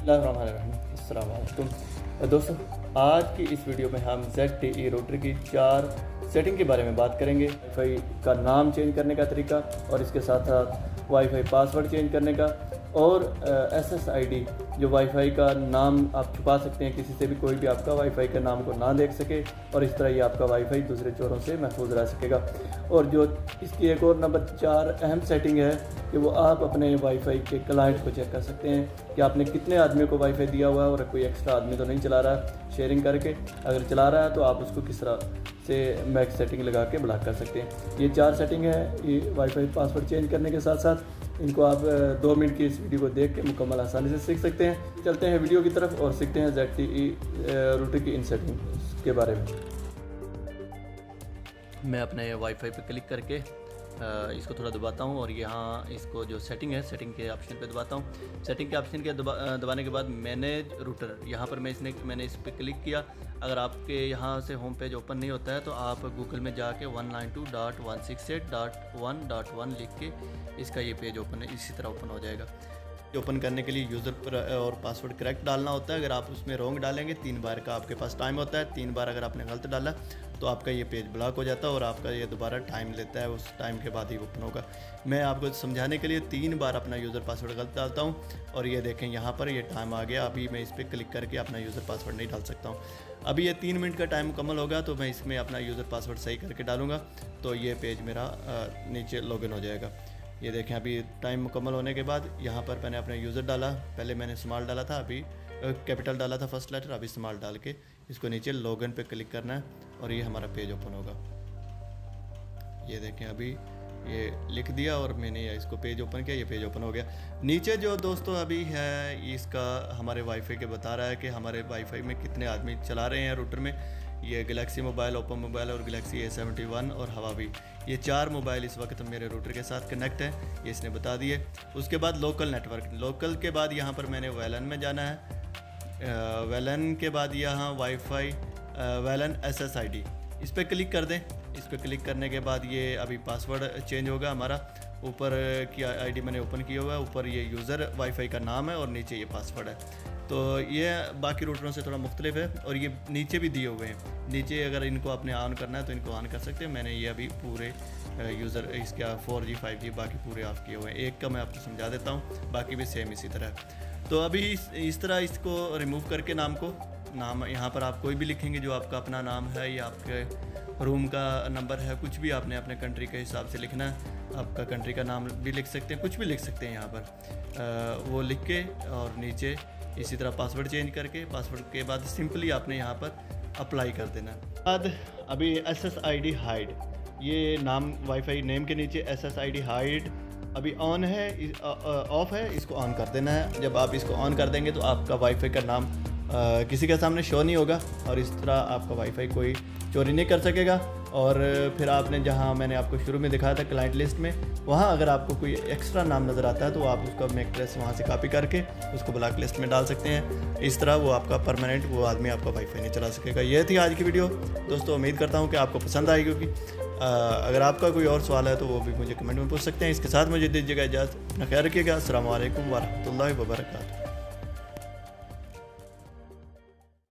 अस्सलाम वालेकुम दोस्तों, आज की इस वीडियो में हम ZTE रूटर की 4 सेटिंग के बारे में बात करेंगे। वाईफाई का नाम चेंज करने का तरीका और इसके साथ साथ वाईफाई पासवर्ड चेंज करने का और SSID जो वाईफाई का नाम आप छुपा सकते हैं, किसी से भी कोई भी आपका वाईफाई के नाम को ना देख सके और इस तरह ये आपका वाईफाई दूसरे चोरों से महफूज रह सकेगा। और जो इसकी एक और नंबर 4 अहम सेटिंग है कि वो आप अपने वाईफाई के क्लाइंट को चेक कर सकते हैं कि आपने कितने आदमियों को वाईफाई दिया हुआ है और कोई एक्स्ट्रा आदमी तो नहीं चला रहा है शेयरिंग करके। अगर चला रहा है तो आप उसको किस तरह से मैक्स सेटिंग लगा के ब्लॉक कर सकते हैं। ये 4 सेटिंग है ये वाईफाई पासवर्ड चेंज करने के साथ साथ इनको आप 2 मिनट की इस वीडियो को देख के मुकम्मल आसानी से सीख सकते हैं। चलते हैं वीडियो की तरफ और सीखते हैं ZTE रूटर की इन सेटिंग के बारे में। मैं अपने वाईफाई पे क्लिक करके इसको थोड़ा दबाता हूँ और यहाँ इसको जो सेटिंग है सेटिंग के ऑप्शन पे दबाता हूँ। सेटिंग के ऑप्शन के दबाने के बाद मैनेज रूटर यहाँ पर मैंने इस पर क्लिक किया। अगर आपके यहाँ से होम पेज ओपन नहीं होता है तो आप गूगल में जाके 192.168.1.1 लिख के इसका ये पेज ओपन है इसी तरह ओपन हो जाएगा। ओपन करने के लिए यूज़र और पासवर्ड करेक्ट डालना होता है। अगर आप उसमें रॉन्ग डालेंगे 3 बार का आपके पास टाइम होता है। 3 बार अगर आपने गलत डाला तो आपका ये पेज ब्लॉक हो जाता है और आपका ये दोबारा टाइम लेता है, उस टाइम के बाद ही ओपन होगा। मैं आपको समझाने के लिए 3 बार अपना यूज़र पासवर्ड गलत डालता हूँ और ये देखें यहाँ पर ये टाइम आ गया। अभी मैं इस पर क्लिक करके अपना यूज़र पासवर्ड नहीं डाल सकता हूँ। अभी ये 3 मिनट का टाइम मुकम्मल होगा तो मैं इसमें अपना यूज़र पासवर्ड सही करके डालूँगा तो ये पेज मेरा नीचे लॉगिन हो जाएगा। ये देखें अभी टाइम मुकम्मल होने के बाद यहाँ पर मैंने अपना यूज़र डाला। पहले मैंने स्मॉल डाला था, अभी कैपिटल डाला था फर्स्ट लेटर, अभी स्मॉल डाल के इसको नीचे लॉगिन पे क्लिक करना है और ये हमारा पेज ओपन होगा। ये देखें अभी ये लिख दिया और मैंने इसको पेज ओपन किया, ये पेज ओपन हो गया। नीचे जो दोस्तों अभी है इसका हमारे वाईफाई के बता रहा है कि हमारे वाईफाई में कितने आदमी चला रहे हैं रूटर में। ये गैलेक्सी मोबाइल, ओप्पो मोबाइल और गैलेक्सी A71 और हवावी, ये 4 मोबाइल इस वक्त मेरे रूटर के साथ कनेक्ट है, ये इसने बता दिए। उसके बाद लोकल नेटवर्क, लोकल के बाद यहाँ पर मैंने वेलन में जाना है। वेलन के बाद यहाँ वाईफाई वेलन SSID इस पर क्लिक कर दें। इस पर क्लिक करने के बाद ये अभी पासवर्ड चेंज होगा हमारा। ऊपर की आईडी मैंने ओपन किया हुआ है, ऊपर ये यूज़र वाईफाई का नाम है और नीचे ये पासवर्ड है। तो ये बाकी रूटरों से थोड़ा मुख्तलिफ है और ये नीचे भी दिए हुए हैं। नीचे अगर इनको आपने ऑन करना है तो इनको ऑन कर सकते हैं। मैंने ये अभी पूरे यूज़र इसका 4G 5G बाकी पूरे ऑफ किए हुए हैं। एक का मैं आपको समझा देता हूँ, बाकी भी सेम इसी तरह। तो अभी इस तरह इसको रिमूव करके नाम यहाँ पर आप कोई भी लिखेंगे जो आपका अपना नाम है या आपके रूम का नंबर है, कुछ भी आपने अपने कंट्री के हिसाब से लिखना है। आपका कंट्री का नाम भी लिख सकते हैं, कुछ भी लिख सकते हैं यहाँ पर वो लिख के और नीचे इसी तरह पासवर्ड चेंज करके पासवर्ड के बाद सिंपली आपने यहाँ पर अप्लाई कर देना। बाद अभी SSID हाइड, ये नाम वाईफाई नेम के नीचे SSID हाइड अभी ऑन है, ऑफ है, इसको ऑन कर देना है। जब आप इसको ऑन कर देंगे तो आपका वाईफाई का नाम किसी के सामने शो नहीं होगा और इस तरह आपका वाईफाई कोई चोरी नहीं कर सकेगा। और फिर आपने जहां मैंने आपको शुरू में दिखाया था क्लाइंट लिस्ट में, वहां अगर आपको कोई एक्स्ट्रा नाम नज़र आता है तो आप उसका मैक एड्रेस वहां से कॉपी करके उसको ब्लॉक लिस्ट में डाल सकते हैं। इस तरह वो आपका परमानेंट वो आदमी आपका वाईफाई नहीं चला सकेगा। ये थी आज की वीडियो दोस्तों, उम्मीद करता हूँ कि आपको पसंद आएगी। क्योंकि अगर आपका कोई और सवाल है तो वो भी मुझे कमेंट में पूछ सकते हैं। इसके साथ मुझे दीजिएगा इजाज़त, अपना ख्याल रखिएगा। अस्सलाम वालेकुम वरहमतुल्लाहि वबरकातुहू।